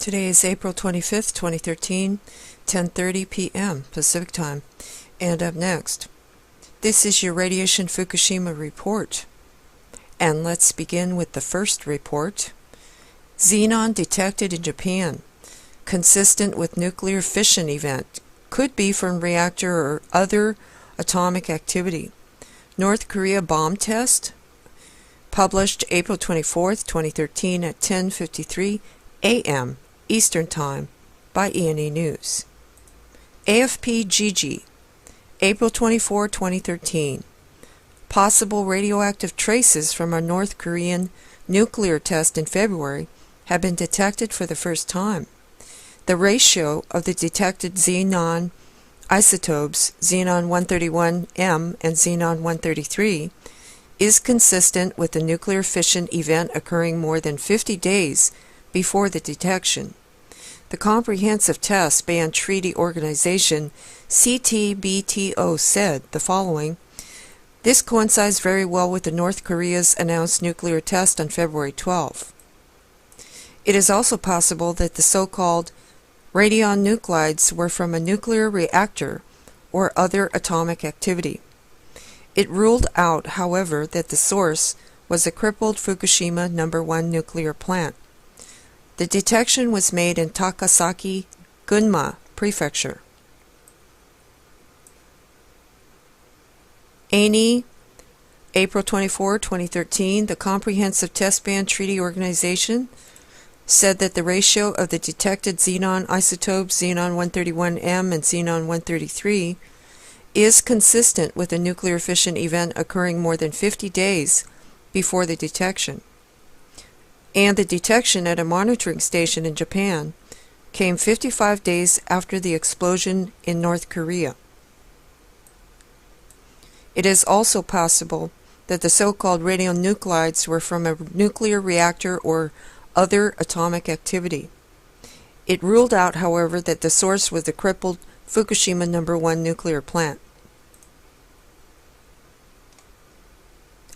Today is April 25th, 2013, 10:30 p.m. Pacific Time. And up next, this is your Radiation Fukushima report. And let's begin with the first report. Xenon detected in Japan, consistent with nuclear fission event, could be from reactor or other atomic activity. North Korea bomb test, published April 24th, 2013 at 10:53 a.m. Eastern Time by E&E News. AFP-GG, April 24, 2013. Possible radioactive traces from a North Korean nuclear test in February have been detected for the first time. The ratio of the detected xenon isotopes, xenon-131M and xenon-133, is consistent with the nuclear fission event occurring more than 50 days before the detection. The Comprehensive Test Ban Treaty Organization, CTBTO, said the following: "This coincides very well with the North Korea's announced nuclear test on February 12. It is also possible that the so-called radionuclides were from a nuclear reactor or other atomic activity." It ruled out, however, that the source was a crippled Fukushima No. 1 nuclear plant. The detection was made in Takasaki, Gunma Prefecture. ENI, April 24, 2013, the Comprehensive Test Ban Treaty Organization said that the ratio of the detected xenon isotopes, xenon-131M and xenon-133, is consistent with a nuclear fission event occurring more than 50 days before the detection. And the detection at a monitoring station in Japan came 55 days after the explosion in North Korea. It is also possible that the so-called radionuclides were from a nuclear reactor or other atomic activity. It ruled out, however, that the source was the crippled Fukushima No. 1 nuclear plant.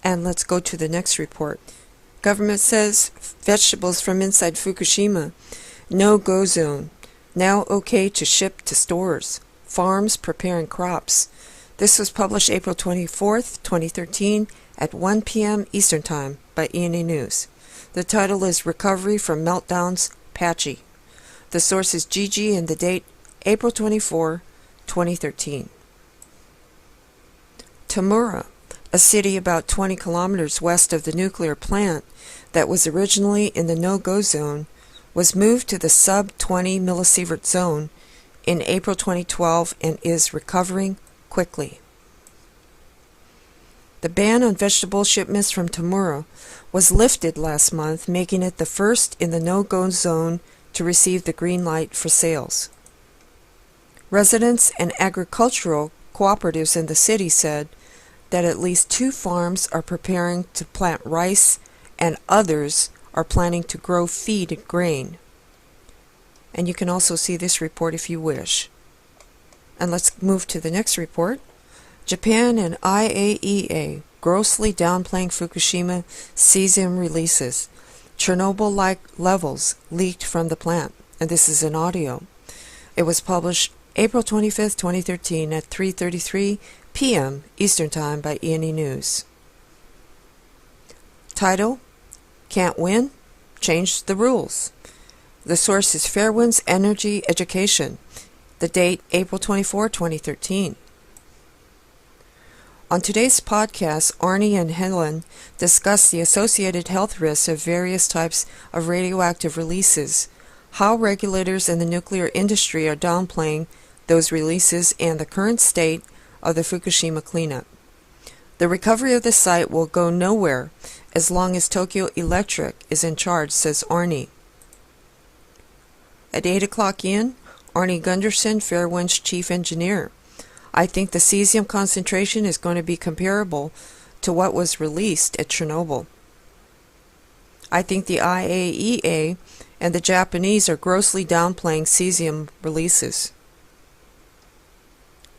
And let's go to the next report. Government says vegetables from inside Fukushima, no-go zone, now okay to ship to stores, farms preparing crops. This was published April 24th, 2013 at 1 p.m. Eastern Time by E&E News. The title is Recovery from Meltdowns Patchy. The source is GG and the date April 24, 2013. Tamura, a city about 20 kilometers west of the nuclear plant that was originally in the no-go zone, was moved to the sub-20 millisievert zone in April 2012 and is recovering quickly. The ban on vegetable shipments from Tamura was lifted last month, making it the first in the no-go zone to receive the green light for sales. Residents and agricultural cooperatives in the city said that at least 2 farms are preparing to plant rice and others are planning to grow feed and grain. And you can also see this report if you wish. And let's move to the next report. Japan and IAEA grossly downplaying Fukushima cesium releases. Chernobyl-like levels leaked from the plant. And this is an audio. It was published April 25th, 2013 at 3:33 p.m. Eastern Time by E&E News. Title: Can't win? Change the rules. The source is Fairwinds Energy Education. The date April 24, 2013. On today's podcast, Arnie and Helen discuss the associated health risks of various types of radioactive releases, how regulators in the nuclear industry are downplaying those releases, and the current state of the Fukushima cleanup. The recovery of the site will go nowhere as long as Tokyo Electric is in charge, says Arnie. At 8 o'clock in, Arnie Gunderson, Fairwind's chief engineer. I think the cesium concentration is going to be comparable to what was released at Chernobyl. I think the IAEA and the Japanese are grossly downplaying cesium releases.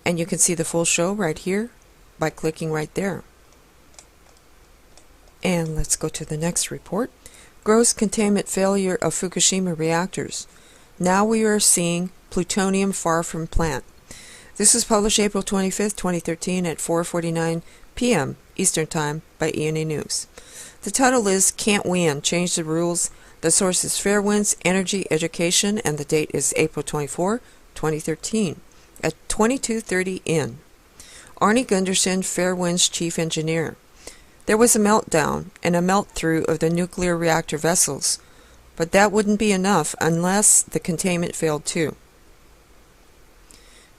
And you can see the full show right here by clicking right there. And let's go to the next report. Gross containment failure of Fukushima reactors. Now we are seeing plutonium far from plant. This was published April 25, 2013 at 4:49 p.m. Eastern Time by E&E News. The title is Can't Win, Change the Rules. The source is Fairwinds Energy Education, and the date is April 24, 2013 at 22:30 in. Arnie Gunderson, Fairwinds Chief Engineer. There was a meltdown and a melt-through of the nuclear reactor vessels, but that wouldn't be enough unless the containment failed too.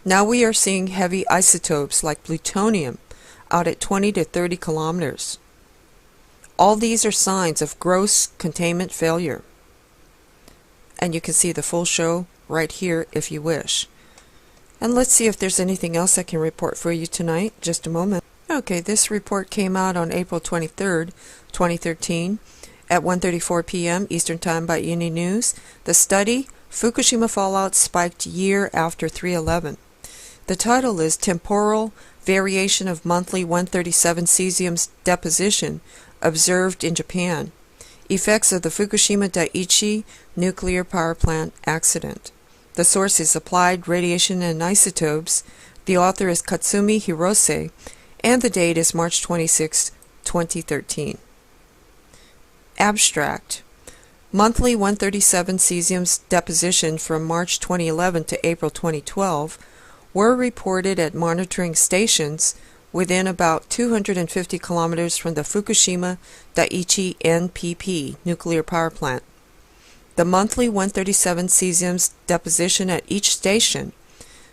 Now we are seeing heavy isotopes like plutonium out at 20 to 30 kilometers. All these are signs of gross containment failure. And you can see the full show right here if you wish. And let's see if there's anything else I can report for you tonight. Just a moment. Okay, this report came out on April 23rd, 2013 at 1:34 p.m. Eastern Time by E&E News. The study, Fukushima Fallout Spiked Year After 3/11. The title is Temporal Variation of Monthly 137 Cesium Deposition Observed in Japan. Effects of the Fukushima Daiichi Nuclear Power Plant Accident. The source is Applied Radiation and Isotopes. The author is Katsumi Hirose, and the date is March 26, 2013. Abstract. Monthly 137 cesium deposition from March 2011 to April 2012 were reported at monitoring stations within about 250 kilometers from the Fukushima Daiichi NPP nuclear power plant. The monthly 137 cesium deposition at each station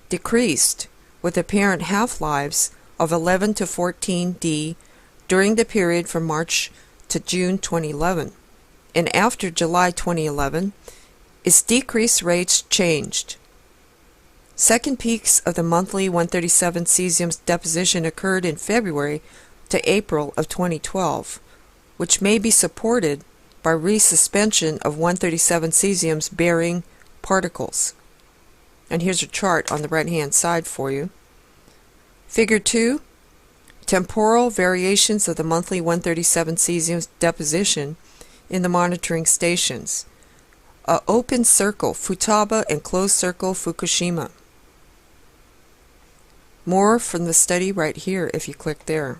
decreased with apparent half-lives of 11 to 14 D during the period from March to June 2011, and after July 2011, its decrease rates changed. Second peaks of the monthly 137 cesium deposition occurred in February to April of 2012, which may be supported by resuspension of 137 cesium bearing particles. And here's a chart on the right-hand side for you. Figure 2, temporal variations of the monthly 137 cesium deposition in the monitoring stations. A open circle, Futaba, and closed circle, Fukushima. More from the study right here if you click there.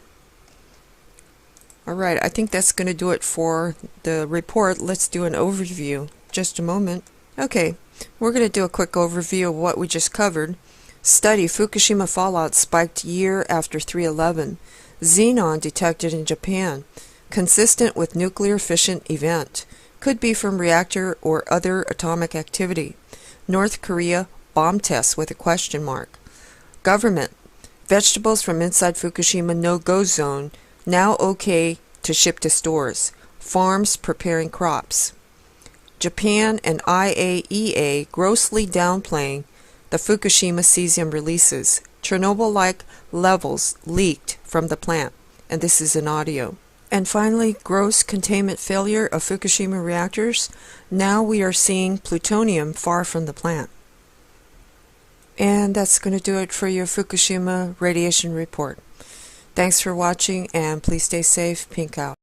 Alright, I think that's going to do it for the report. Let's do an overview. Just a moment. Okay, we're going to do a quick overview of what we just covered. Study, Fukushima fallout spiked year after 3/11. Xenon detected in Japan. Consistent with nuclear fission event. Could be from reactor or other atomic activity. North Korea bomb tests with a question mark. Government. Vegetables from inside Fukushima no-go zone. Now okay to ship to stores. Farms preparing crops. Japan and IAEA grossly downplaying the Fukushima cesium releases. Chernobyl-like levels leaked from the plant. And this is an audio. And finally, gross containment failure of Fukushima reactors. Now we are seeing plutonium far from the plant. And that's going to do it for your Fukushima radiation report. Thanks for watching, and please stay safe. Pink out.